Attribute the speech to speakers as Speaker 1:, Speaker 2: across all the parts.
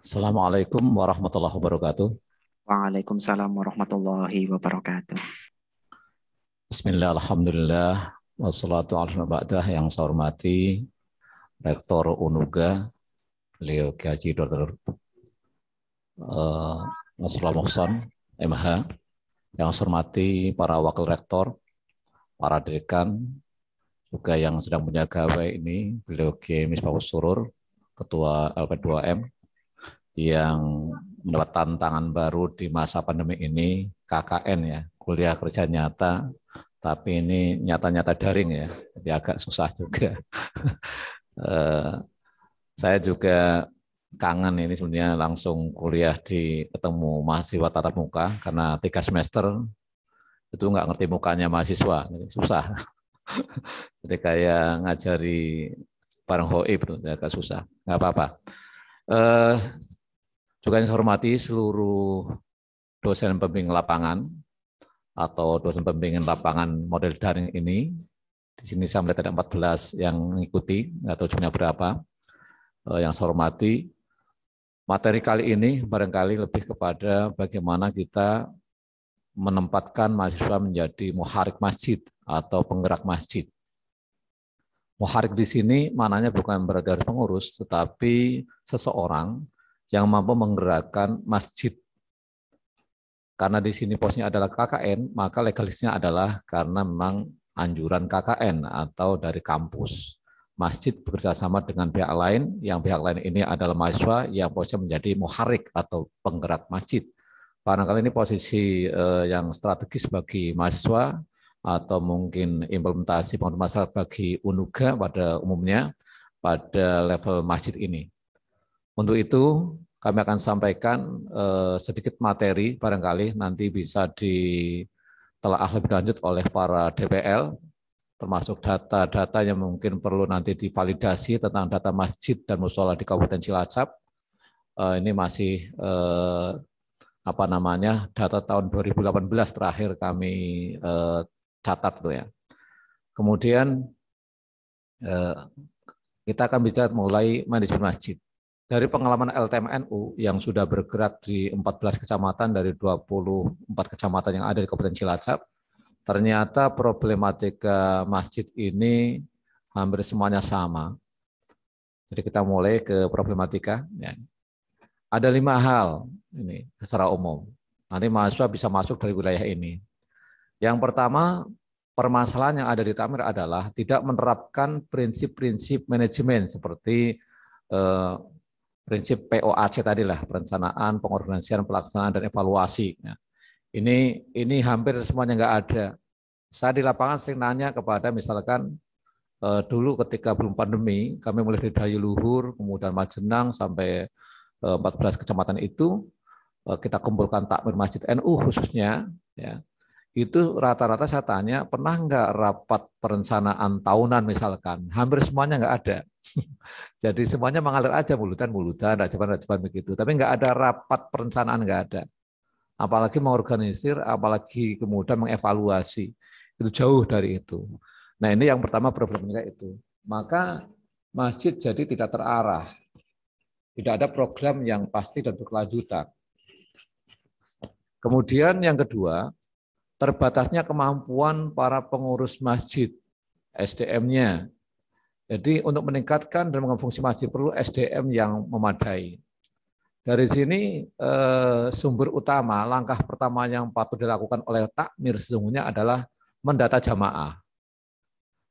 Speaker 1: Assalamualaikum warahmatullahi wabarakatuh.
Speaker 2: Waalaikumsalam warahmatullahi wabarakatuh.
Speaker 1: Bismillah, alhamdulillah, wassalatu ala ba'dah. Yang saya hormati Rektor Unuga, beliau Kiai Haji Dr. Nasrullah Muhsan, MH. Yang saya hormati para wakil rektor, para dekan, juga yang sedang punya gawe ini, beliau Kiai Misbahus Surur, Ketua LP2M, yang mendapat tantangan baru di masa pandemi ini, KKN ya, kuliah kerja nyata, tapi ini nyata-nyata daring ya, jadi agak susah juga. Saya juga kangen ini sebenarnya langsung kuliah di ketemu mahasiswa tatap muka, karena 3 semester itu nggak ngerti mukanya mahasiswa, jadi susah. Jadi kayak ngajari bareng hoib itu agak susah, nggak apa-apa. Juga yang saya hormati seluruh dosen pembimbing lapangan atau dosen pembimbingan lapangan model daring ini. Di sini saya melihat ada 14 yang mengikuti, atau jumlahnya berapa. Yang saya hormati, materi kali ini barangkali lebih kepada bagaimana kita menempatkan mahasiswa menjadi muharik masjid atau penggerak masjid. Muharik di sini maknanya bukan berarti harus pengurus, tetapi seseorang yang mampu menggerakkan masjid. Karena di sini posnya adalah KKN, maka legalisnya adalah karena memang anjuran KKN atau dari kampus. Masjid bekerja sama dengan pihak lain, yang pihak lain ini adalah mahasiswa yang posnya menjadi muharik atau penggerak masjid. Barangkali ini posisi yang strategis bagi mahasiswa, atau mungkin implementasi pengurus masyarakat bagi Unuga pada umumnya pada level masjid ini. Untuk itu, kami akan sampaikan sedikit materi, barangkali nanti bisa ditelaah lebih lanjut oleh para DPL, termasuk data-data yang mungkin perlu nanti divalidasi tentang data masjid dan mushola di Kabupaten Cilacap. Ini masih data tahun 2018 terakhir kami catat tuh ya. Kemudian kita akan bisa mulai manajemen masjid. Dari pengalaman LTMNU yang sudah bergerak di 14 kecamatan dari 24 kecamatan yang ada di Kabupaten Cilacap, ternyata problematika masjid ini hampir semuanya sama. Jadi kita mulai ke problematika. Ya. Ada 5 hal ini secara umum. Nanti mahasiswa bisa masuk dari wilayah ini. Yang pertama, permasalahan yang ada di Takmir adalah tidak menerapkan prinsip-prinsip manajemen seperti prinsip POAC tadi lah, perencanaan, pengorganisasian, pelaksanaan, dan evaluasi. Ya. Ini hampir semuanya nggak ada. Saya di lapangan sering nanya kepada misalkan dulu ketika belum pandemi, kami mulai dari Dayuluhur, kemudian Majenang sampai 14 kecamatan itu, kita kumpulkan takmir masjid NU khususnya, ya. Itu rata-rata saya tanya, pernah nggak rapat perencanaan tahunan misalkan? Hampir semuanya nggak ada. Jadi semuanya mengalir aja, mulutan, rajaban begitu. Tapi nggak ada rapat perencanaan, nggak ada. Apalagi mengorganisir, apalagi kemudian mengevaluasi. Itu jauh dari itu. Nah ini yang pertama problemnya itu. Maka masjid jadi tidak terarah. Tidak ada program yang pasti dan berkelanjutan. Kemudian yang kedua, terbatasnya kemampuan para pengurus masjid, SDM-nya. Jadi untuk meningkatkan dan mengemban fungsi masjid perlu SDM yang memadai. Dari sini sumber utama, langkah pertama yang patut dilakukan oleh takmir sesungguhnya adalah mendata jamaah.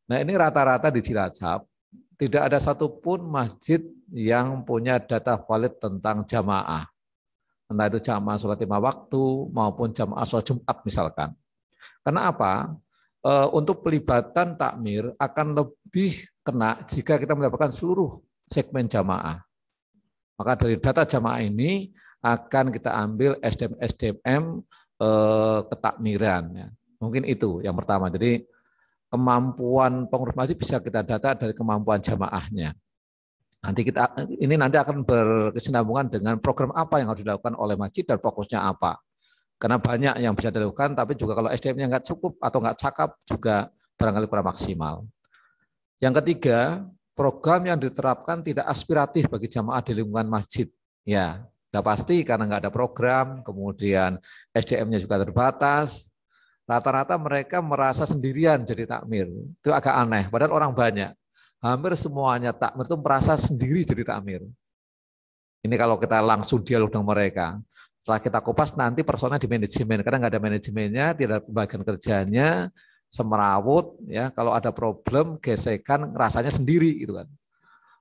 Speaker 1: Nah ini rata-rata di Cilacap, tidak ada satupun masjid yang punya data valid tentang jamaah. Entah itu jamaah sholat 5 waktu maupun jamaah sholat Jumat misalkan. Karena apa? Untuk pelibatan takmir akan lebih kena jika kita mendapatkan seluruh segmen jamaah. Maka dari data jamaah ini akan kita ambil SDM ketakmiran. Ya. Mungkin itu yang pertama. Jadi kemampuan pengurus masjid bisa kita data dari kemampuan jamaahnya. Nanti akan berkesinambungan dengan program apa yang harus dilakukan oleh masjid dan fokusnya apa. Karena banyak yang bisa dilakukan, tapi juga kalau SDM-nya nggak cukup atau nggak cakap juga barangkali kurang maksimal. Yang ketiga, program yang diterapkan tidak aspiratif bagi jamaah di lingkungan masjid. Ya, udah pasti karena nggak ada program, kemudian SDM-nya juga terbatas. Rata-rata mereka merasa sendirian jadi takmir. Itu agak aneh, padahal orang banyak. Hampir semuanya takmir itu merasa sendiri jadi takmir. Ini kalau kita langsung dialog dengan mereka. Setelah kita kupas nanti personnya di manajemen, karena nggak ada manajemennya, tidak ada pembagian kerjanya, semerawut, ya. Kalau ada problem, gesekan, rasanya sendiri, gitu kan.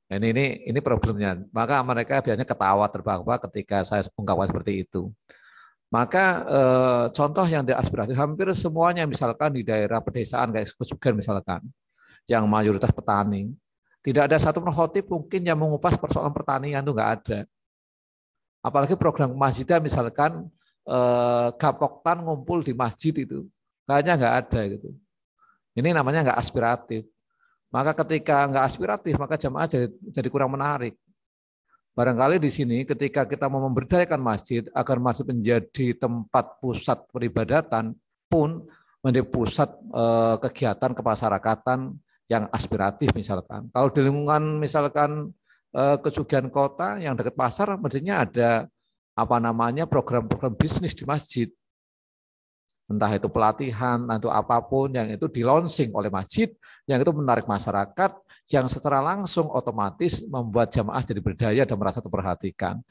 Speaker 1: Nah, ini problemnya. Maka mereka biasanya ketawa terbahak-bahak ketika saya ungkapkan seperti itu. Maka contoh yang diaspirasi hampir semuanya, misalkan di daerah pedesaan kayak Kesugen misalkan, yang mayoritas petani, tidak ada satu khotib mungkin yang mengupas persoalan pertanian, itu nggak ada. Apalagi program masjidnya misalkan gapoktan ngumpul di masjid itu, kayaknya nggak ada gitu. Ini namanya nggak aspiratif. Maka ketika nggak aspiratif, maka jamaah jadi kurang menarik. Barangkali di sini ketika kita mau memberdayakan masjid agar masjid menjadi tempat pusat peribadatan pun menjadi pusat kegiatan kemasyarakatan yang aspiratif misalkan. Kalau di lingkungan misalkan Kesugihan kota yang dekat pasar, mestinya ada program-program bisnis di masjid. Entah itu pelatihan, atau apapun yang itu di launching oleh masjid, yang itu menarik masyarakat, yang secara langsung otomatis membuat jamaah jadi berdaya dan merasa terperhatikan.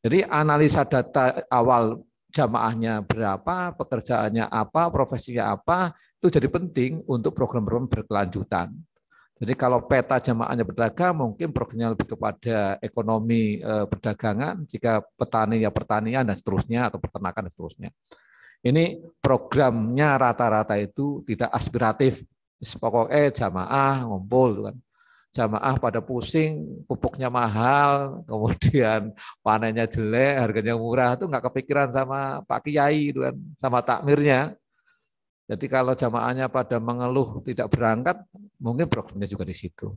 Speaker 1: Jadi analisa data awal jamaahnya berapa, pekerjaannya apa, profesinya apa, itu jadi penting untuk program-program berkelanjutan. Jadi kalau peta jamaahnya berdagang, mungkin programnya lebih kepada ekonomi perdagangan, jika petani ya pertanian dan seterusnya, atau peternakan dan seterusnya. Ini programnya rata-rata itu tidak aspiratif. Pokoknya jamaah ngumpul kan. Jamaah pada pusing, pupuknya mahal, kemudian panennya jelek, harganya murah, itu nggak kepikiran sama Pak Kiai itu kan, sama takmirnya. Jadi kalau jamaahnya pada mengeluh tidak berangkat, mungkin programnya juga di situ.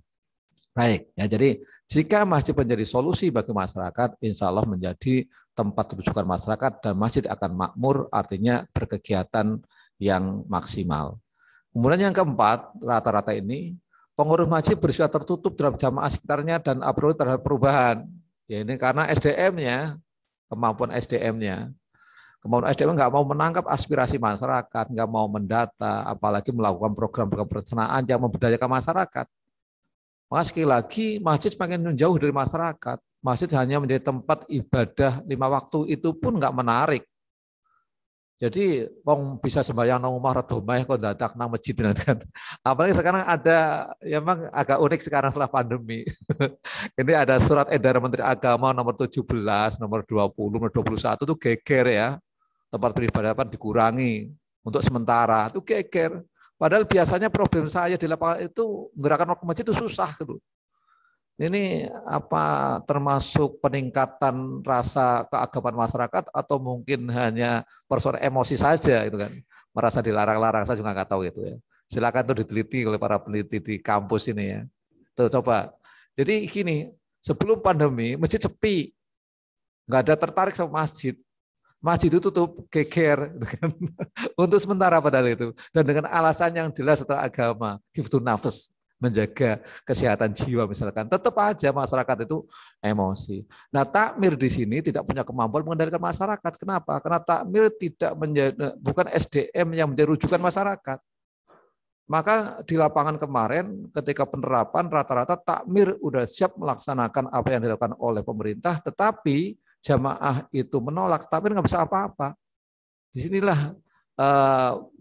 Speaker 1: Baik, ya jadi jika masjid menjadi solusi bagi masyarakat, insya Allah menjadi tempat rujukan masyarakat dan masjid akan makmur, artinya berkegiatan yang maksimal. Kemudian yang keempat, rata-rata ini pengurus masjid bersifat tertutup terhadap jamaah sekitarnya dan a priori terhadap perubahan. Ya ini karena SDM-nya, kemampuan SDM-nya. Kemampuan SDM nggak mau menangkap aspirasi masyarakat, nggak mau mendata, apalagi melakukan program-program perencanaan yang memberdayakan masyarakat. Maka sekali lagi, masjid semakin menjauh dari masyarakat. Masjid hanya menjadi tempat ibadah 5 waktu, itu pun nggak menarik. Jadi, wong bisa sembahyang nang omah rada omah kok dadak nang masjid kan. Apalagi sekarang ada, ya memang agak unik sekarang setelah pandemi. Ini ada surat edaran Menteri Agama nomor 17, nomor 20, nomor 21 itu geger ya. Tempat peribadatan dikurangi untuk sementara, itu geger. Padahal biasanya problem saya di lapangan itu menggerakkan waktu masjid itu susah gitu. Ini apa termasuk peningkatan rasa keagamaan masyarakat atau mungkin hanya persoalan emosi saja itu kan. Merasa dilarang-larang, saya juga nggak tahu itu ya. Silakan itu diteliti oleh para peneliti di kampus ini ya. Tuh coba. Jadi gini, sebelum pandemi masjid sepi. Nggak ada tertarik sama masjid. Masjid itu tutup, geger, untuk sementara padahal itu. Dan dengan alasan yang jelas setelah agama, hifdzun nafas, menjaga kesehatan jiwa misalkan. Tetap aja masyarakat itu emosi. Nah takmir di sini tidak punya kemampuan mengendalikan masyarakat. Kenapa? Karena takmir tidak bukan SDM yang menjadi rujukan masyarakat. Maka di lapangan kemarin ketika penerapan rata-rata takmir udah siap melaksanakan apa yang dilakukan oleh pemerintah, tetapi jamaah itu menolak, tapi nggak bisa apa-apa. Disinilah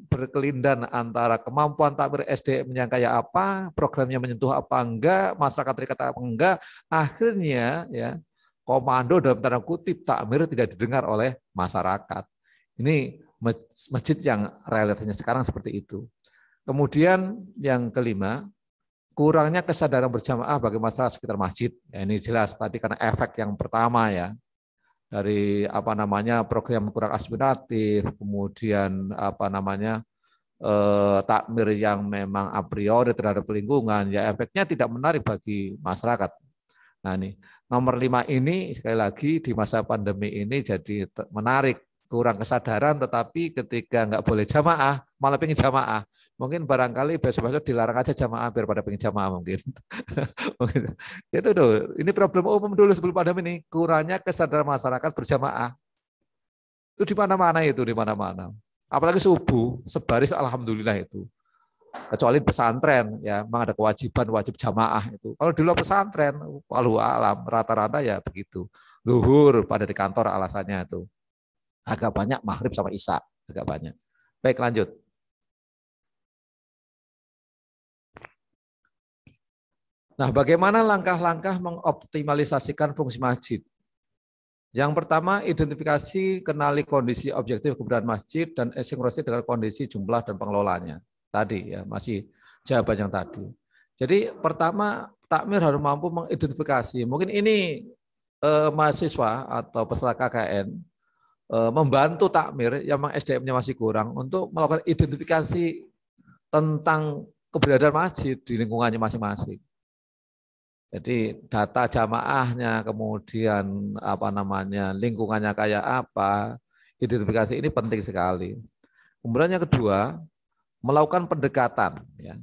Speaker 1: berkelindan antara kemampuan takmir SDM yang kayak apa, programnya menyentuh apa enggak, masyarakat terikat apa enggak, akhirnya ya komando dalam tanda kutip takmir tidak didengar oleh masyarakat. Ini masjid yang realitasnya sekarang seperti itu. Kemudian yang kelima, kurangnya kesadaran berjamaah bagi masyarakat sekitar masjid. Ya, ini jelas tadi karena efek yang pertama ya. Dari program kurang aspiratif, kemudian takmir yang memang a priori terhadap lingkungan, ya efeknya tidak menarik bagi masyarakat. Nah ini nomor 5 ini sekali lagi di masa pandemi ini jadi menarik, kurang kesadaran, tetapi ketika nggak boleh jamaah malah pengen jamaah, Mungkin barangkali besok-besok dilarang aja jamaah biar pada pengen jamaah mungkin. Itu tuh, ini problem umum dulu sebelum pandemi ini, kurangnya kesadaran masyarakat berjamaah. Itu di mana-mana itu, di mana-mana. Apalagi subuh, sebaris alhamdulillah itu. Kecuali pesantren ya, memang ada kewajiban wajib jamaah itu. Kalau di luar pesantren, walau alam rata-rata ya begitu. Zuhur pada di kantor alasannya itu. Agak banyak maghrib sama isya, agak banyak. Baik, lanjut. Nah, bagaimana langkah-langkah mengoptimalisasikan fungsi masjid? Yang pertama, identifikasi, kenali kondisi objektif keberadaan masjid dan sinkronisasi dengan kondisi jumlah dan pengelolanya. Tadi ya, masih jawaban yang tadi. Jadi pertama, takmir harus mampu mengidentifikasi. Mungkin ini mahasiswa atau peserta KKN membantu takmir yang memang SDM-nya masih kurang untuk melakukan identifikasi tentang keberadaan masjid di lingkungannya masing-masing. Jadi data jamaahnya, kemudian lingkungannya kayak apa, identifikasi ini penting sekali. Kemudian yang kedua, melakukan pendekatan. Ya.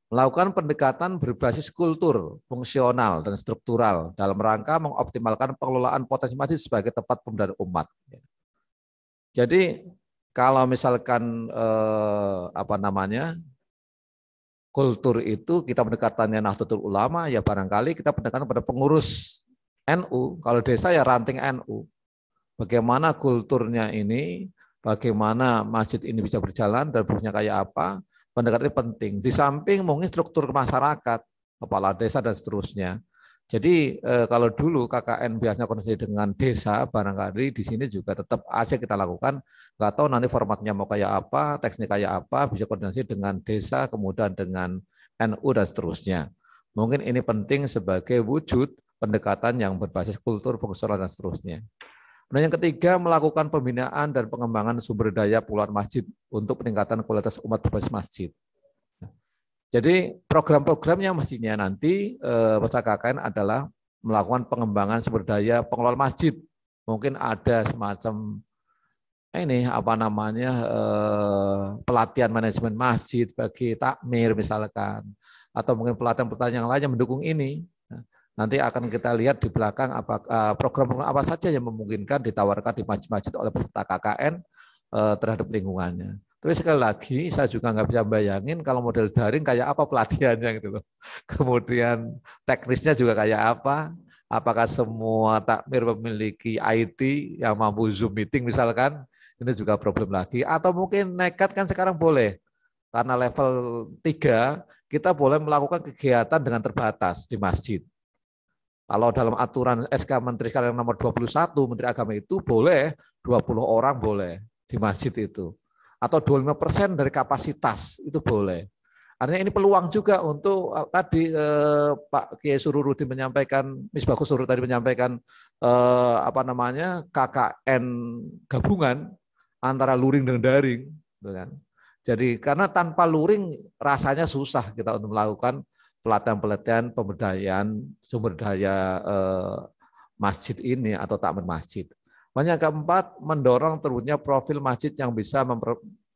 Speaker 1: Melakukan pendekatan berbasis kultur, fungsional, dan struktural dalam rangka mengoptimalkan pengelolaan potensi masjid sebagai tempat pemberdayaan umat. Jadi kalau misalkan kultur itu kita pendekatannya Nahdlatul Ulama, ya barangkali kita pendekatan pada pengurus NU, kalau desa ya ranting NU. Bagaimana kulturnya ini, bagaimana masjid ini bisa berjalan dan fungsinya kayak apa, pendekatan ini penting. Di samping mungkin struktur masyarakat, kepala desa dan seterusnya. Jadi kalau dulu KKN biasanya koordinasi dengan desa, barangkali di sini juga tetap aja kita lakukan. Nggak tahu nanti formatnya mau kayak apa, teksnya kayak apa, bisa koordinasi dengan desa, kemudian dengan NU dan seterusnya. Mungkin ini penting sebagai wujud pendekatan yang berbasis kultur, fungsional dan seterusnya. Kemudian yang ketiga, melakukan pembinaan dan pengembangan sumber daya puluhan masjid untuk peningkatan kualitas umat berbasis masjid. Jadi program-programnya mestinya nanti peserta KKN adalah melakukan pengembangan sumber daya pengelola masjid. Mungkin ada semacam pelatihan manajemen masjid bagi takmir misalkan, atau mungkin pelatihan-pelatihan yang lain yang mendukung ini. Nanti akan kita lihat di belakang program apa saja yang memungkinkan ditawarkan di masjid-masjid oleh peserta KKN terhadap lingkungannya. Tapi sekali lagi saya juga nggak bisa bayangin kalau model daring kayak apa pelatihannya gitu loh. Kemudian teknisnya juga kayak apa? Apakah semua takmir memiliki IT yang mampu Zoom meeting misalkan? Ini juga problem lagi. Atau mungkin nekat kan sekarang boleh. Karena level 3 kita boleh melakukan kegiatan dengan terbatas di masjid. Kalau dalam aturan SK Menteri sekarang nomor 21 Menteri Agama itu boleh 20 orang boleh di masjid itu. Atau 25% dari kapasitas itu boleh. Artinya ini peluang juga untuk tadi Pak Kiai Sururudin menyampaikan, Misbahus Surur tadi menyampaikan KKN gabungan antara luring dan daring, gitu kan. Jadi karena tanpa luring rasanya susah kita untuk melakukan pelatihan-pelatihan pemberdayaan sumber daya masjid ini atau takmir masjid. Yang keempat, mendorong terwujudnya profil masjid yang bisa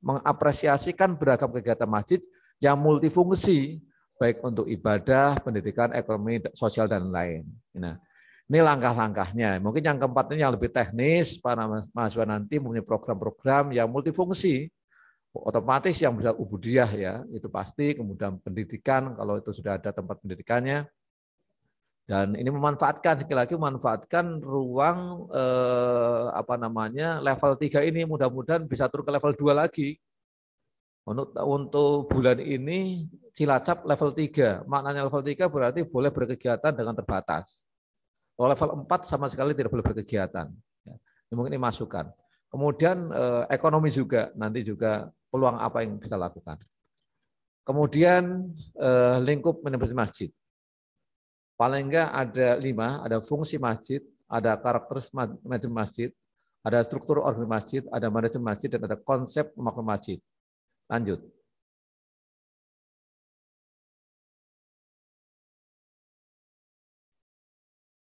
Speaker 1: mengapresiasikan beragam kegiatan masjid yang multifungsi, baik untuk ibadah, pendidikan, ekonomi, sosial, dan lain. Nah, ini langkah-langkahnya. Mungkin yang keempat ini yang lebih teknis, para mahasiswa nanti mempunyai program-program yang multifungsi, otomatis yang bisa ubudiyah ya, itu pasti, kemudian pendidikan, kalau itu sudah ada tempat pendidikannya, dan ini memanfaatkan, sekali lagi memanfaatkan ruang level 3 ini, mudah-mudahan bisa turun ke level 2 lagi. Untuk bulan ini Cilacap level 3, maknanya level 3 berarti boleh berkegiatan dengan terbatas. Kalau level 4 sama sekali tidak boleh berkegiatan. Ini mungkin ini masukan. Kemudian ekonomi juga, nanti juga peluang apa yang bisa lakukan. Kemudian lingkup manajemen masjid. Paling enggak ada 5, ada fungsi masjid, ada karakter manajemen masjid, ada struktur organisasi masjid, ada manajemen masjid, dan ada konsep pemakmur masjid. Lanjut.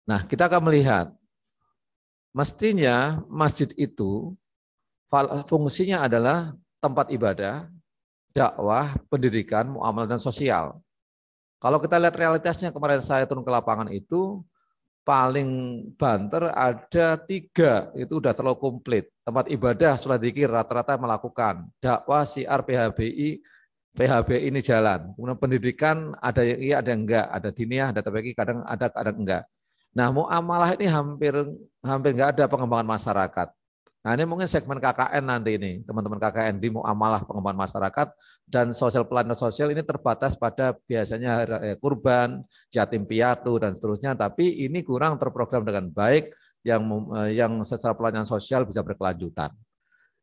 Speaker 1: Nah, kita akan melihat, mestinya masjid itu Fungsinya adalah tempat ibadah, dakwah, pendidikan, muamalah, dan sosial. Kalau kita lihat realitasnya kemarin saya turun ke lapangan itu, paling banter ada 3, itu udah terlalu komplit. Tempat ibadah, sholat dzikir rata-rata melakukan. Dakwah, syiar, PHB ini jalan. Kemudian pendidikan ada yang iya, ada yang enggak. Ada diniyah, ada TPQ, kadang ada, kadang enggak. Nah, muamalah ini hampir enggak ada pengembangan masyarakat. Nah, ini mungkin segmen KKN nanti ini, teman-teman KKN di muamalah pengembangan masyarakat dan sosial pelayanan sosial ini terbatas pada biasanya kurban, yatim piatu dan seterusnya, tapi ini kurang terprogram dengan baik yang secara pelayanan sosial bisa berkelanjutan.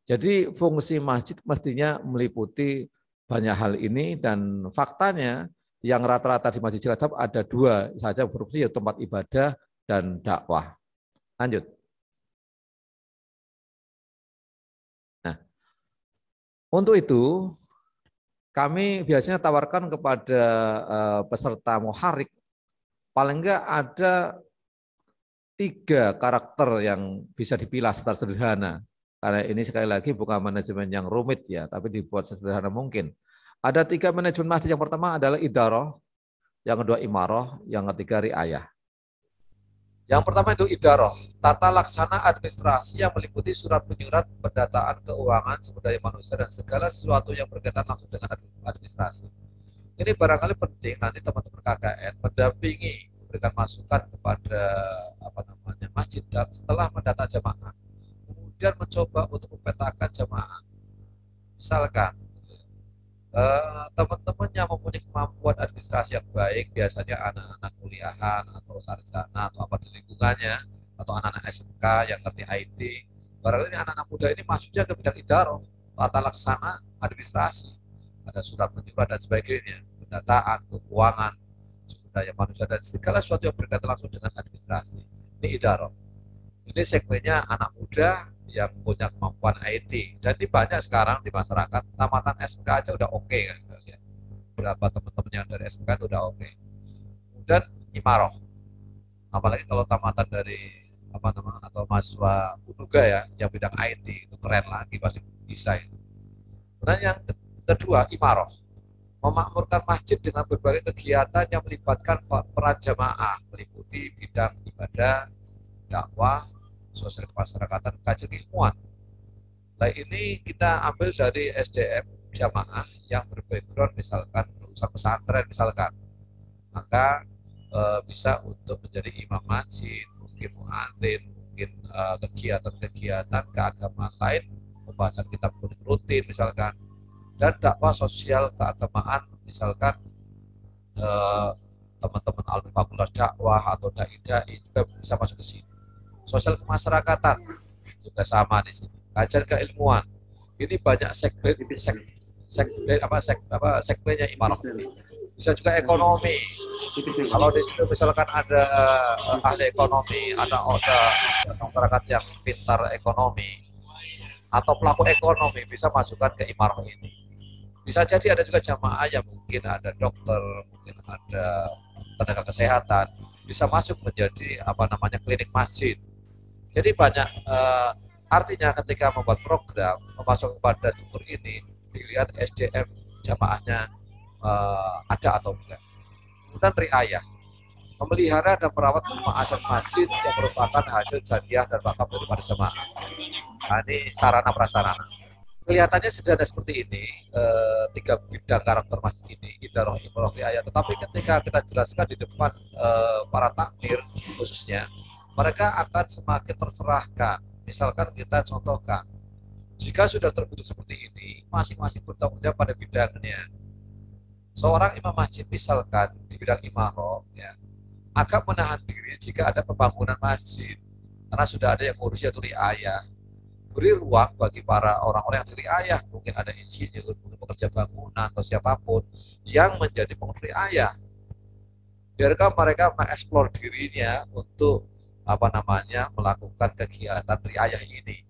Speaker 1: Jadi fungsi masjid mestinya meliputi banyak hal ini dan faktanya yang rata-rata di Masjid Cilacap ada 2 saja berfungsi, yaitu tempat ibadah dan dakwah. Lanjut. Untuk itu, kami biasanya tawarkan kepada peserta muharik, paling enggak ada 3 karakter yang bisa dipilah secara sederhana. Karena ini sekali lagi bukan manajemen yang rumit ya, tapi dibuat sesederhana mungkin. Ada 3 manajemen masjid. Yang pertama adalah idaroh, yang kedua imaroh, yang ketiga riayah. Yang pertama itu idaroh, tata laksana administrasi yang meliputi surat menyurat, pendataan keuangan, sumber daya manusia, dan segala sesuatu yang berkaitan langsung dengan administrasi. Ini barangkali penting nanti teman-teman KKN mendampingi, memberikan masukan kepada masjid dan setelah mendata jamaah, kemudian mencoba untuk memetakan jamaah. Misalkan teman-teman yang mempunyai kemampuan administrasi yang baik, biasanya anak-anak kuliahan atau sarjana atau apa di lingkungannya, atau anak-anak SMK yang ngerti IT, barangkali anak-anak muda ini masuknya ke bidang idaroh, tata laksana administrasi, ada surat menyurat dan sebagainya, pendataan, keuangan, sumber daya manusia, dan segala sesuatu yang berkaitan langsung dengan administrasi. Ini idaroh. Ini segmennya anak muda yang punya kemampuan IT, dan ini banyak sekarang di masyarakat. Tamatan SMK aja udah oke kan, berapa teman-teman yang dari SMK itu udah oke. Dan imaroh, apalagi kalau tamatan dari atau mahasiswa Unuga ya, yang bidang IT itu keren lagi, pasti bisa itu. Dan yang kedua imaroh, memakmurkan masjid dengan berbagai kegiatan yang melibatkan peran jamaah, meliputi bidang ibadah, dakwah, sosial kemasyarakatan, kajian keilmuan. Nah, ini kita ambil dari SDM jamaah yang berbackground misalkan lulusan pesantren misalkan, maka bisa untuk menjadi imam masjid, mungkin muadzin, mungkin kegiatan-kegiatan keagamaan lain, pembahasan kitab rutin misalkan, dan dakwah sosial keagamaan misalkan teman-teman alumni fakultas dakwah atau dai-dai juga bisa masuk ke sini. Sosial kemasyarakatan juga sama di sini. Kajian keilmuan. Ini banyak segmennya imarah ini. Bisa juga ekonomi. Kalau di situ misalkan ada ahli ekonomi, ada masyarakat yang pintar ekonomi atau pelaku ekonomi, bisa masukkan ke imarah ini. Bisa jadi ada juga jamaah yang mungkin ada dokter, mungkin ada tenaga kesehatan, bisa masuk menjadi klinik masjid. Jadi banyak artinya ketika membuat program memasuk kepada struktur ini, dilihat SDM jamaahnya ada atau enggak. Kemudian riayah, memelihara dan merawat semua aset masjid yang merupakan hasil jariah dan wakaf daripada jamaah. Nah, ini sarana prasarana. Kelihatannya sederhana seperti ini, 3 bidang karakter masjid ini, idaroh, imaroh, riayah. Tetapi ketika kita jelaskan di depan para takmir khususnya, mereka akan semakin terserahkan. Misalkan kita contohkan, jika sudah terbentuk seperti ini, masing-masing bertanggung jawab pada bidangnya. Seorang imam masjid misalkan di bidang imaroh, ya, akan menahan diri jika ada pembangunan masjid, karena sudah ada yang ngurus yaitu riayah. Beri ruang bagi para orang-orang yang riayah, mungkin ada insinyur, mungkin pekerja bangunan atau siapapun yang menjadi pengurus riayah. Biarkan mereka mengeksplor dirinya untuk melakukan kegiatan riayah ini.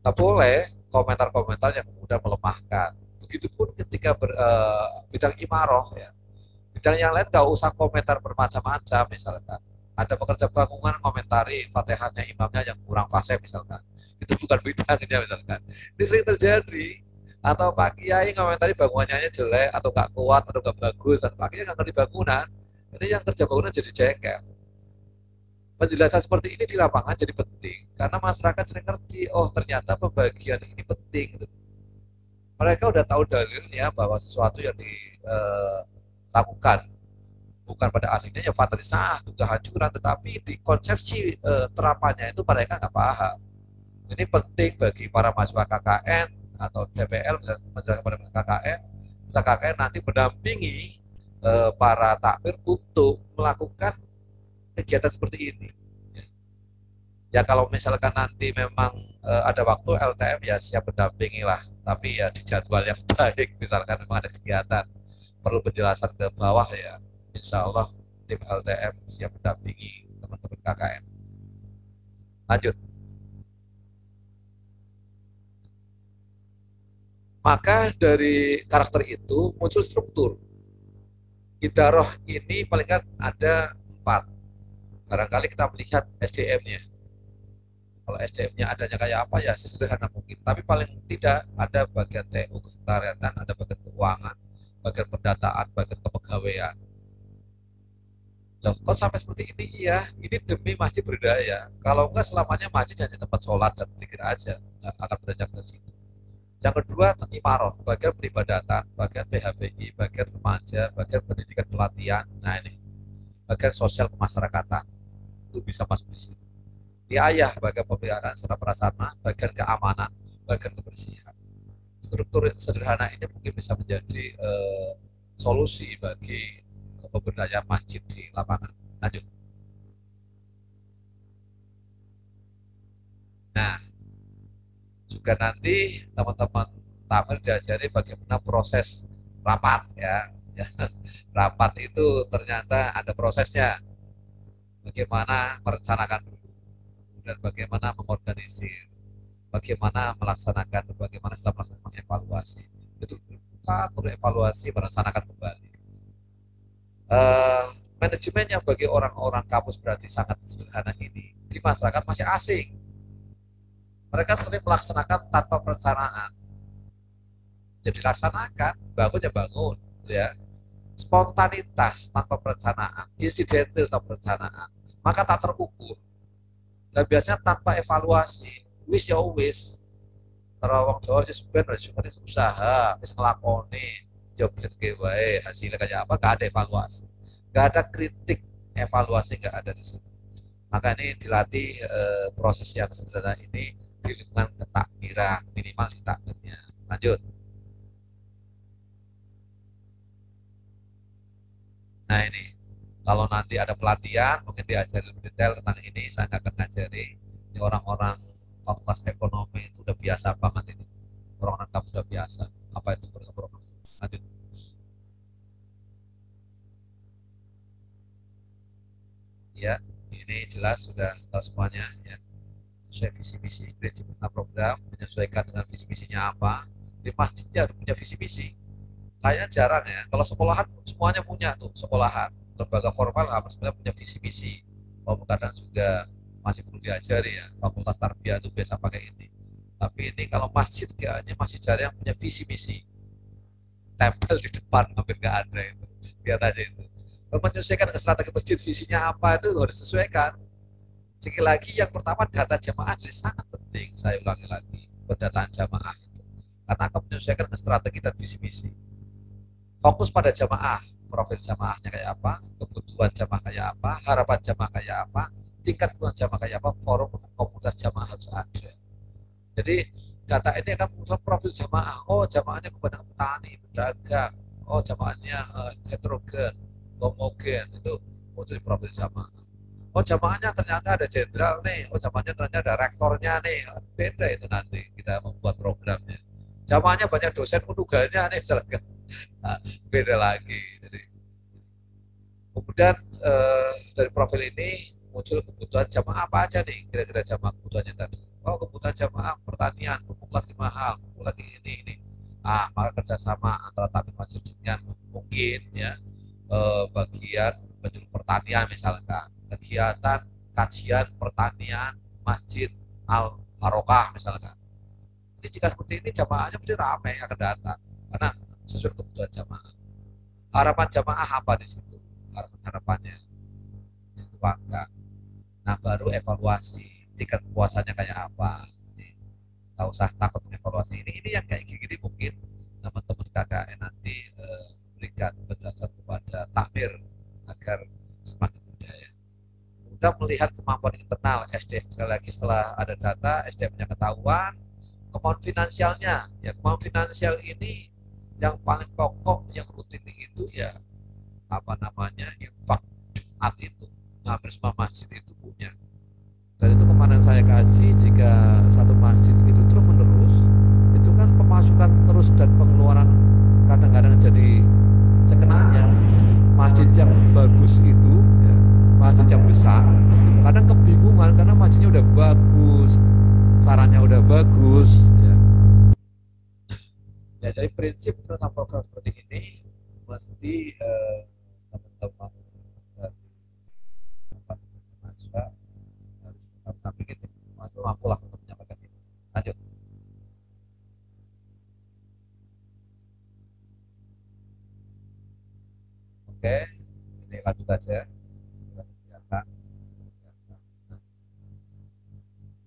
Speaker 1: Tak boleh komentar-komentar yang kemudian melemahkan. Begitupun ketika bidang imaroh, ya, bidang yang lain gak usah komentar bermacam-macam. Misalkan ada pekerja bangunan komentari fatihahnya imamnya yang kurang fasih misalkan, Itu bukan bidangnya misalkan. Ini sering terjadi. Atau Pak Kiai ngomentari bangunannya jelek, atau nggak kuat, atau nggak bagus, dan Pak Kiai nggak ngerti bangunan. Ini yang kerja bangunan jadi jengkel. Penjelasan seperti ini di lapangan jadi penting, karena masyarakat sering ngerti, oh ternyata pembagian ini penting. Gitu. Mereka udah tahu dalilnya bahwa sesuatu yang dilakukan bukan pada aslinya ya fatalisah, juga hancuran, tetapi di konsepsi terapannya itu mereka nggak paham. Ini penting bagi para mahasiswa KKN atau DPL menjelaskan pada KKN, KKN nanti mendampingi para takmir untuk melakukan kegiatan seperti ini. Ya kalau misalkan nanti memang ada waktu LTM ya siap mendampingi lah, tapi ya di jadwal yang baik. Misalkan memang ada kegiatan perlu penjelasan ke bawah ya, insya Allah tim LTM siap mendampingi teman-teman KKN. Lanjut. Maka dari karakter itu muncul struktur. Idaroh ini paling kan ada 4. Barangkali kita melihat SDM-nya. Kalau SDM-nya adanya kayak apa ya sesederhana mungkin. Tapi paling tidak ada bagian TU kesekretariatan, ada bagian keuangan, bagian pendataan, bagian kepegawaian. Loh, kok sampai seperti ini? Iya, ini demi masjid berdaya. Kalau enggak selamanya masjid hanya tempat sholat dan zikir aja, nggak akan beranjak dari situ. Yang kedua, imaroh, bagian peribadatan, bagian PHBI, bagian remaja, bagian pendidikan pelatihan. Nah ini, bagian sosial kemasyarakatan. Itu bisa masuk di sini. Di ayah, bagian pemeliharaan serta prasarana, bagian keamanan, bagian kebersihan. Struktur sederhana ini mungkin bisa menjadi solusi bagi pemberdayaan masjid di lapangan. Lanjut. Nah, juga nanti teman-teman takmir diajari bagaimana proses rapat ya. Rapat itu ternyata ada prosesnya. Bagaimana merencanakan dulu dan bagaimana mengorganisir, bagaimana melaksanakan, bagaimana setelah melaksanakan evaluasi. Itu bukan perlu evaluasi, merencanakan kembali. Manajemennya bagi orang-orang kampus berarti sangat sederhana ini di masyarakat masih asing. Mereka sering melaksanakan tanpa perencanaan. Jadi laksanakan, bangun ya bangun, ya. Spontanitas tanpa perencanaan, insidental tanpa perencanaan, maka tak terukur. Dan biasanya tanpa evaluasi, wis ya wis. Terawang Jawa ya sebenarnya usaha, bisa ngelakoni, ya bener wae hasilnya kayak apa, gak ada evaluasi. Gak ada kritik, evaluasi gak ada di situ. Maka ini dilatih proses yang sederhana ini di lingkungan ketakmiran, minimal di takmirnya. Lanjut. Nah ini, kalau nanti ada pelatihan, mungkin diajari lebih detail tentang ini. Saya nggak akan ngajari. Ini orang-orang fakultas ekonomi itu udah biasa banget ini. Orang-orang kamu sudah biasa. Apa itu program? Lanjut. Ya, ini jelas sudah tahu semuanya ya. Sesuai visi misi, prinsip program, menyesuaikan dengan visi misinya apa. Di masjidnya punya visi misi. Kayaknya jarang ya. Kalau sekolahan semuanya punya tuh sekolahan. Lembaga formal hampir semuanya punya visi misi. Walaupun kadang juga masih perlu diajari ya. Fakultas tarbiyah itu biasa pakai ini. Tapi ini kalau masjid kayaknya masih jarang yang punya visi misi. Tempel di depan hampir nggak ada itu. Lihat aja itu. Menyesuaikan ke strategi masjid visinya apa itu harus disesuaikan. Sekali lagi yang pertama data jamaah jadi sangat penting. Saya ulangi lagi pendataan jamaah itu. Karena akan menyesuaikan ke strategi dan visi misi. Fokus pada jamaah, profil jamaahnya kayak apa, kebutuhan jamaah kayak apa, harapan jamaah kayak apa, tingkat kebutuhan jamaah kayak apa, forum komunitas jamaah harus ada. Jadi data ini akan menunjukkan profil jamaah. Oh, jamaahnya kebanyakan petani, pedagang. Oh, jamaahnya heterogen, homogen, itu untuk profil jamaah. Oh, jamaahnya ternyata ada jenderal nih. Oh, jamaahnya ternyata ada rektornya nih. Beda itu nanti kita membuat programnya. Jamaahnya banyak dosen penugasnya nih, misalkan. Nah, beda lagi. Jadi, kemudian dari profil ini muncul kebutuhan jamaah apa aja nih kira-kira jamaah kebutuhannya tadi. Oh, kebutuhan jamaah pertanian, pupuk lagi mahal, pupuk lagi ini. Maka kerjasama antara takmir masjid dengan mungkin ya bagian penyuluh pertanian misalkan kegiatan kajian pertanian masjid al
Speaker 3: barokah misalkan. Jadi jika seperti ini jamaahnya pasti ramai akan datang karena sesuai kebutuhan jamaah. Harapan jamaah apa di situ? Harapannya dituangkan. Nah baru evaluasi tingkat kepuasannya kayak apa. Nggak usah takut evaluasi ini yang kayak gini mungkin teman-teman KKN nanti berikan penjelasan kepada takmir agar semakin budaya. Udah melihat kemampuan internal SDM, sekali lagi setelah ada data SDM-nya ketahuan, kemampuan finansialnya, ya kemampuan finansial ini yang paling pokok yang rutin itu ya apa namanya infak itu hampir semua masjid itu punya. Dan itu kemarin saya kaji, jika satu masjid itu terus menerus, itu kan pemasukan terus dan pengeluaran kadang-kadang jadi sekenanya. Masjid yang bagus itu, ya, masjid yang besar, kadang kebingungan karena masjidnya udah bagus, sarannya udah bagus. Ya dari prinsip tentang program seperti ini, mesti teman-teman dari mahasiswa harus tapi gitu, mahasiswa mampu lah untuk menyampaikan ini. Lanjut. Oke, ini lanjut aja.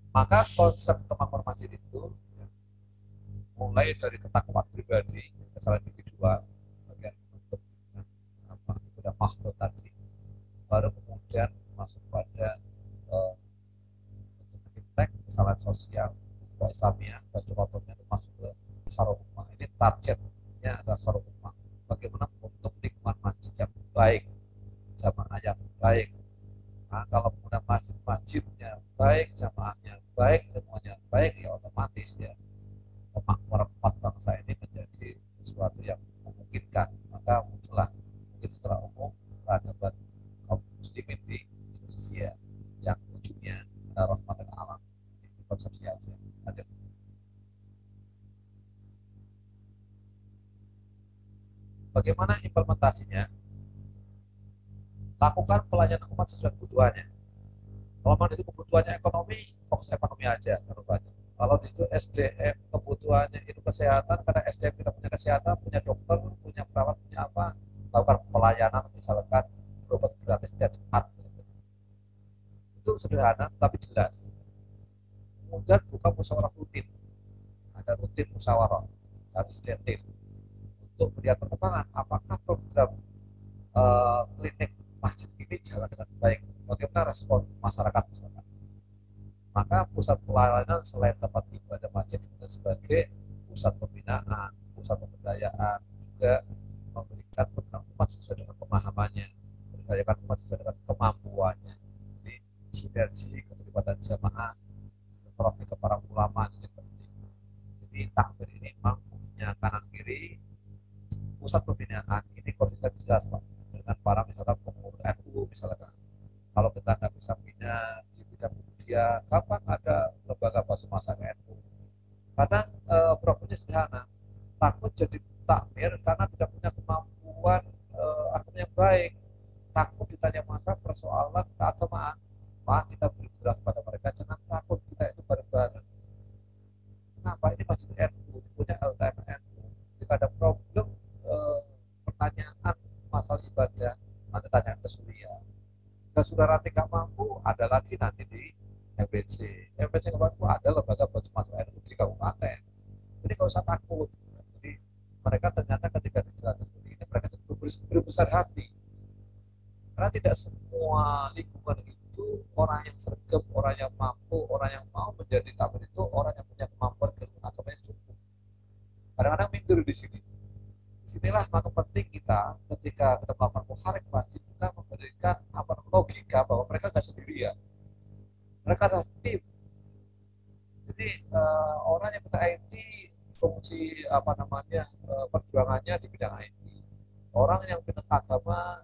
Speaker 3: Maka konsep kemampuan masjid itu mulai dari ketakwaan pribadi, kesalahan individual, bagian apa ibadah makhluk tadi, baru kemudian masuk pada kesalahan sosial, Islamiyah, Rasulullah itu masuk ke Harumah. Ini targetnya adalah Harumah. Bagaimana untuk lingkungan masjid yang baik, jamaah yang baik. Nah, kalau kemudian masjidnya baik, jamaahnya baik, lingkungannya baik, ya otomatis ya pemakmuran empat bangsa ini menjadi sesuatu yang memungkinkan. Maka muncullah mungkin secara umum peradaban kaum muslimin di Indonesia yang ujungnya rahmatan alam. Ini konsepsi aja. Ada. Bagaimana implementasinya? Lakukan pelayanan umat sesuai kebutuhannya. Kalau memang itu kebutuhannya ekonomi, fokus ekonomi aja terbanyak. Kalau di situ SDM kebutuhannya itu kesehatan, karena SDM kita punya kesehatan, punya dokter, punya perawat, punya apa, lakukan pelayanan misalkan berobat gratis setiap Jumat. Itu sederhana tapi jelas. Kemudian buka musyawarah rutin, ada rutin musyawarah kami sedetil untuk melihat perkembangan apakah program klinik masjid ini jalan dengan baik, bagaimana respon masyarakat misalkan. Maka pusat pelayanan selain tempat ibadah masjid sebagai pusat pembinaan, pusat pemberdayaan, juga memberikan program umat sesuai dengan pemahamannya, memberdayakan umat sesuai dengan kemampuannya. Jadi sinergi keterlibatan jamaah, silaturahmi ke para ulama itu penting. Jadi takbir ini memang punya kanan kiri, pusat pembinaan ini koordinasi jelas Pak dengan para misalkan pengurus NU misalkan. Kalau kita nggak bisa bina di bidang media, kapan ada lembaga pasumasa NU? Kadang problemnya sederhana, takut jadi takmir karena tidak punya kemampuan agama yang baik, takut ditanya masa persoalan keagamaan. Maka kita beri jelas pada mereka, jangan takut, kita itu bareng-bareng. Kenapa ini masih NU, punya LTM NU? Jika ada problem pertanyaan masalah ibadah, nanti tanya ke Surya. Jika saudara tidak mampu, ada lagi nanti di MPC. MPC nggak mampu, ada lembaga bantu masalah NU di kabupaten. Jadi nggak usah takut. Jadi mereka ternyata ketika dijelaskan seperti ini, mereka berbesar hati. Karena tidak semua lingkungan itu orang yang sergap, orang yang mampu, orang yang mau menjadi takmir itu orang yang punya kemampuan keilmuan agama yang cukup. Kadang-kadang minder di sini. Disinilah maka penting kita ketika kita melakukan muharrik masjid, kita memberikan logika bahwa mereka nggak sendirian, mereka adalah tim. Jadi orang yang punya IT fungsi perjuangannya di bidang IT, orang yang pintar agama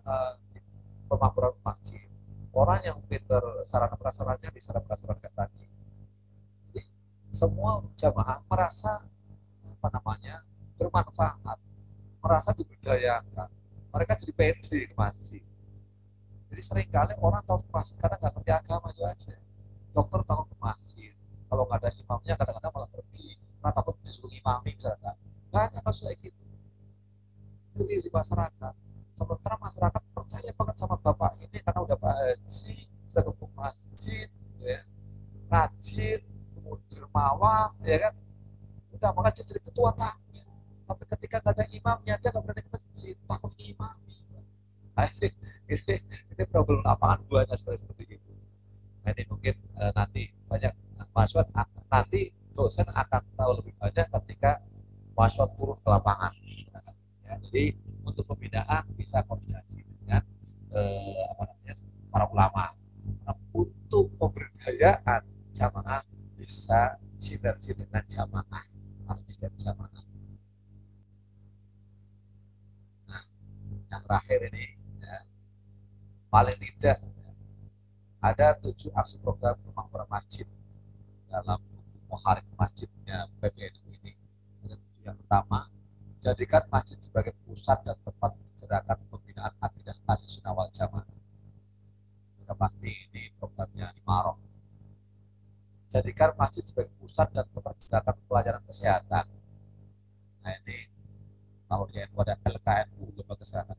Speaker 3: di pemakmuran masjid, orang yang pintar sarana prasarannya di sarana prasarana tadi. Jadi semua jamaah merasa bermanfaat, merasa diberdayakan, mereka jadi pede ke masjid. Jadi seringkali orang tahu ke masjid karena nggak ngerti agama itu aja. Dokter tahu ke masjid, kalau nggak ada imamnya kadang-kadang malah pergi karena takut disuruh imami misalkan. Banyak kasus kayak gitu di masyarakat. Sementara masyarakat percaya banget sama bapak ini karena udah Pak Haji, sudah ke masjid, ya, rajin, dermawan, ya kan, udah makanya jadi ketua takmir. Tapi ketika nggak ada imamnya, dia nggak berani ke masjid, takut imami. Nah, ini problem lapangan buahnya seperti itu. Nah, ini mungkin nanti banyak mahasiswa, nanti dosen akan tahu lebih banyak ketika mahasiswa turun ke lapangan. Ya, jadi untuk pembinaan bisa koordinasi dengan para ulama. Nah, untuk pemberdayaan jamaah bisa sinergi dengan jamaah, artis dan jamaah. Nah, yang terakhir ini, ya, paling tidak ada 7 aksi program pembangunan masjid dalam buku Muharrik Masjidnya PBNU ini. Yang pertama, jadikan masjid sebagai pusat dan tempat gerakan pembinaan akidah Ahlussunnah wal Jamaah. Sudah pasti ini programnya Imarah. Jadikan masjid sebagai pusat dan tempat gerakan pelayanan kesehatan. Nah, ini kalau di NU ada LKNU, lembaga kesehatan.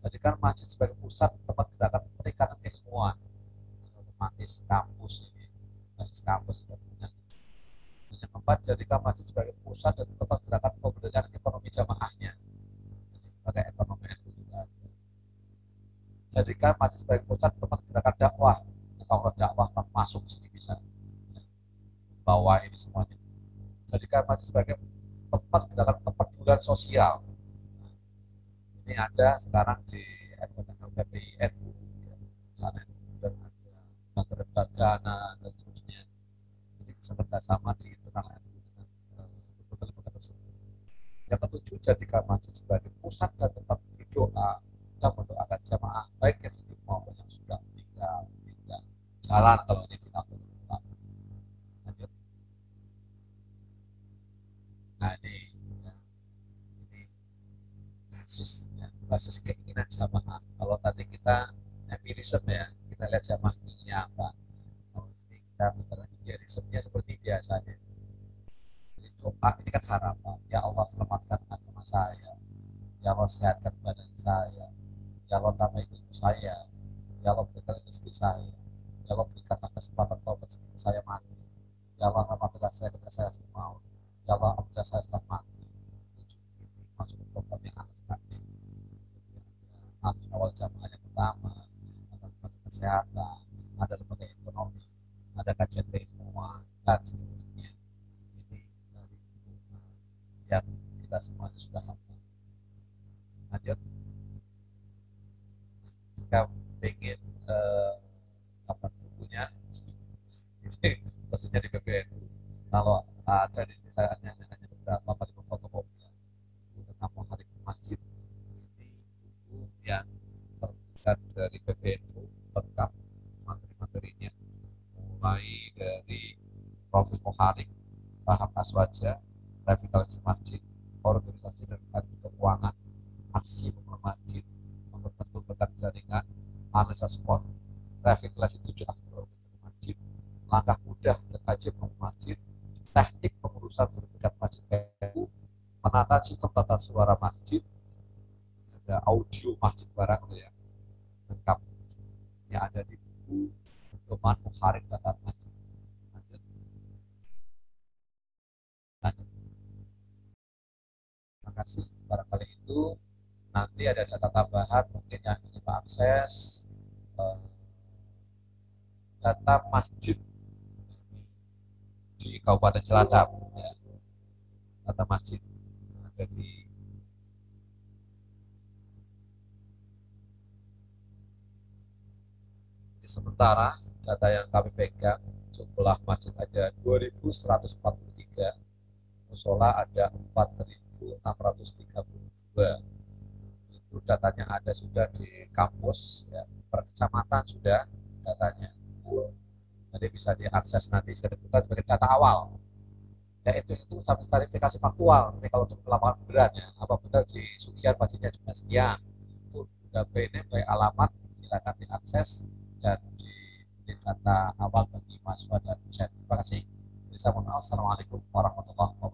Speaker 3: Jadikan masjid sebagai pusat tempat gerakan peningkatan keilmuan. Otomatis kampus ini, basis kampus sudah punya. Yang keempat, jadikan masjid sebagai pusat dan tempat gerakan pemberdayaan ekonomi jamaahnya. Pakai ekonomi NU juga. Jadikan masjid sebagai pusat tempat gerakan dakwah. Kalau dakwah masuk sini bisa. Bawah ini semuanya. Jadikan masjid sebagai tempat gerakan kepedulian sosial. Ini ada sekarang di PPI NU, sana dan ada Bagana dan seterusnya. Jadi bisa kerjasama di internal NU dengan lembaga tersebut. Yang ketujuh, jadikan masjid sebagai pusat dan tempat berdoa dan mendoakan jamaah baik yang hidup maupun yang sudah meninggal. Jalan kalau ini di Nahdlatul Ulama. Lanjut. Nah, ini basis keinginan jamaah. Kalau tadi kita empirisme ya, kita lihat jamaah inginnya apa. Kalau ini kita bicara empirismenya seperti biasanya. Jadi doa ini kan harapan. Ya Allah, selamatkan agama saya. Ya Allah, sehatkan badan saya. Ya Allah, tambah ilmu saya. Ya Allah, berikan rezeki saya. Ya Allah, berikanlah kesempatan taubat sebelum saya mati. Ya Allah, rahmatilah saya ketika saya mau. Ya Allah, apabila saya setelah mati. Masuk ke program yang akan sekali. Awal jamaah yang pertama, ada lembaga kesehatan, ada lembaga ekonomi, ada kajian keilmuan, dan seterusnya. Ini dari yang kita semuanya sudah hafal. Lanjut. Jika ingin apa bukunya, ini pastinya di PBNU. Kalau ada di sini saya hanya beberapa kali fotokopi tentang Muharrik Masjid. Ini buku yang terbitan dari PBNU lengkap materi-materinya, mulai dari Profil Muharrik, Paham Aswaja, revitalisasi masjid, organisasi dan keuangan, aksi pembangunan masjid, mempertemukan jaringan, analisa SWOT, revitalisasi 7 aspek organisasi masjid, langkah mudah dan kajian pembangunan masjid, teknik pengurusan sertifikat masjid PBNU, menata sistem tata suara masjid, ada audio masjid barang ya, lengkap yang ada di buku Pedoman Muharrik Data Masjid. Lanjut. Terima kasih. Barangkali itu nanti ada data tambahan mungkin yang ingin mengakses data masjid di Kabupaten Cilacap, ya. Data masjid ada di sementara data yang kami pegang jumlah masjid ada 2.143, musola ada 4.632. Itu datanya ada sudah di kampus, ya, per kecamatan sudah datanya. Jadi bisa diakses nanti sebagai data awal. Ya itu sampai verifikasi faktual. Tapi kalau untuk lapangan benerannya, apa benar di Sugihan masjidnya cuma sekian, itu udah BNM baik alamat, silakan diakses dan menjadi kata awal bagi mahasiswa dan dosen. Terima kasih. Assalamualaikum warahmatullahi wabarakatuh.